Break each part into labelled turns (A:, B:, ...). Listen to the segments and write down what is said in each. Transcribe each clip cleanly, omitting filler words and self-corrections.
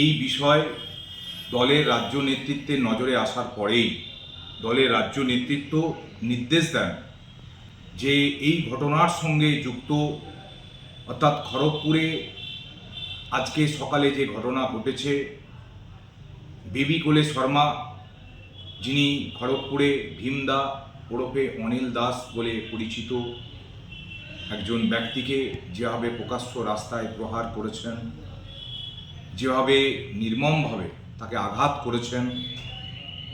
A: এই বিষয় দলের রাজ্য নেতৃত্বের নজরে আসার পরেই দলের রাজ্য নেতৃত্ব নির্দেশ দেন যে এই ঘটনার সঙ্গে যুক্ত অর্থাৎ খড়গপুরে আজকে সকালে যে ঘটনা ঘটেছে, বেবি কোলে শর্মা, যিনি খড়গপুরে ভীমদা ওরফে অনিল দাস বলে পরিচিত একজন ব্যক্তিকে যেভাবে প্রকাশ্য রাস্তায় প্রহার করেছেন, যেভাবে নির্মমভাবে তাকে আঘাত করেছেন,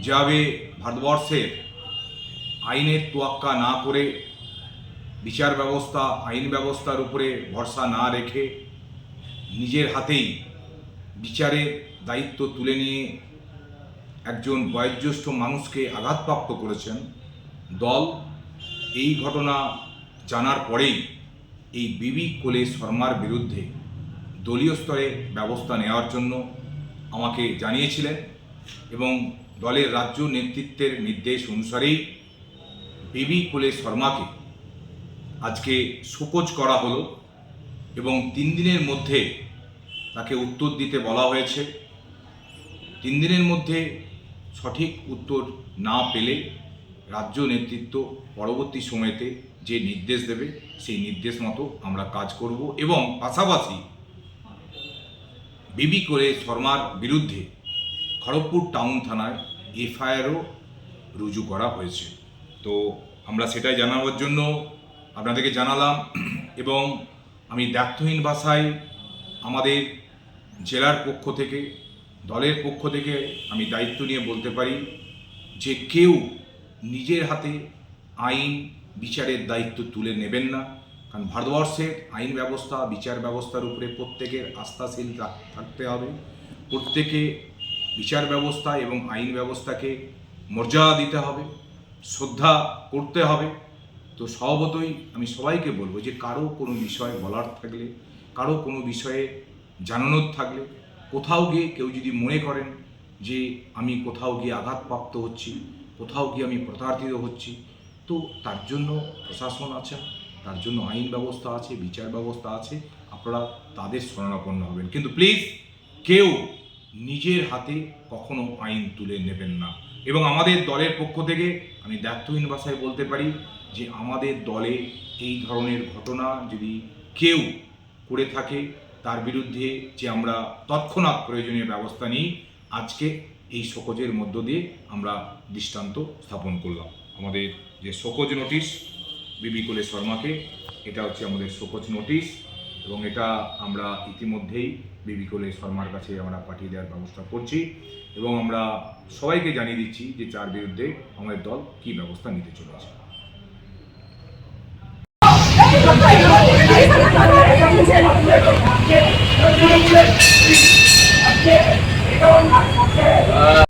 A: যেভাবে ভারতবর্ষের আইনের তোয়াক্কা না করে বিচার ব্যবস্থা আইন ব্যবস্থার উপরে ভরসা না রেখে নিজের হাতেই বিচারের দায়িত্ব তুলে নিয়ে একজন বয়োজ্যেষ্ঠ মানুষকে আঘাতপ্রাপ্ত করেছেন, দল এই ঘটনা জানার পরেই এই বেবি কোলে শর্মার বিরুদ্ধে দলীয় স্তরে ব্যবস্থা নেওয়ার জন্য আমাকে জানিয়েছিলেন এবং দলের রাজ্য নেতৃত্বের নির্দেশ অনুসারেই বেবি কোলে শর্মাকে আজকে শোকজ করা হলো এবং 3 দিনের মধ্যে তাকে উত্তর দিতে বলা হয়েছে। 3 দিনের মধ্যে সঠিক উত্তর না পেলে রাজ্য নেতৃত্ব পরবর্তী সময়তে যে নির্দেশ দেবে সেই নির্দেশ মতো আমরা কাজ করব এবং পাশাপাশি বেবি কোলে শর্মার বিরুদ্ধে খড়গপুর টাউন থানায় এফআইআরও রুজু করা হয়েছে। তো আমরা সেটাই জানাবার জন্য আপনাদেরকে জানালাম এবং আমি দ্ব্যর্থহীন ভাষায় আমাদের জেলার পক্ষ থেকে দলের পক্ষ থেকে আমি দায়িত্ব নিয়ে বলতে পারি যে কেউ নিজের হাতে আইন বিচারের দায়িত্ব তুলে নেবেন না, কারণ ভারতবর্ষের আইন ব্যবস্থা বিচার ব্যবস্থার উপরে প্রত্যেকের আস্থাশীল থাকতে হবে। প্রত্যেকে বিচার ব্যবস্থা এবং আইন ব্যবস্থাকে মর্যাদা দিতে হবে, শ্রদ্ধা করতে হবে। তো স্বভাবতই আমি সবাইকে বলবো যে কারো কোনো বিষয় বলার থাকলে, কারো কোনো বিষয়ে জানানোর থাকলে, কোথাও গিয়ে কেউ যদি মনে করেন যে আমি কোথাও গিয়ে আঘাতপ্রাপ্ত হচ্ছি, কোথাও গিয়ে আমি প্রতারিত হচ্ছি, তো তার জন্য প্রশাসন আছেন, তার জন্য আইন ব্যবস্থা আছে, বিচার ব্যবস্থা আছে, আপনারা তাদের শরণাপন্ন হবেন। কিন্তু প্লিজ কেউ নিজের হাতে কখনো আইন তুলে নেবেন না। এবং আমাদের দলের পক্ষ থেকে আমি দ্ব্যর্থহীন ভাষায় বলতে পারি যে আমাদের দলে এই ধরনের ঘটনা যদি কেউ করে থাকে তার বিরুদ্ধে যে আমরা তৎক্ষণাৎ প্রয়োজনীয় ব্যবস্থা নিই, আজকে এই শোকজের মধ্য দিয়ে আমরা দৃষ্টান্ত স্থাপন করলাম। আমাদের যে শোকজ নোটিশ বেবি কোলে শর্মাকে, এটা হচ্ছে আমাদের শোকজ নোটিশ এবং এটা আমরা ইতিমধ্যেই বেবি কোলে শর্মার কাছে আমরা পাঠিয়ে দেওয়ার ব্যবস্থা করছি এবং আমরা সবাইকে জানিয়ে দিচ্ছি যে যার বিরুদ্ধে আমাদের দল কী ব্যবস্থা নিতে চলেছে।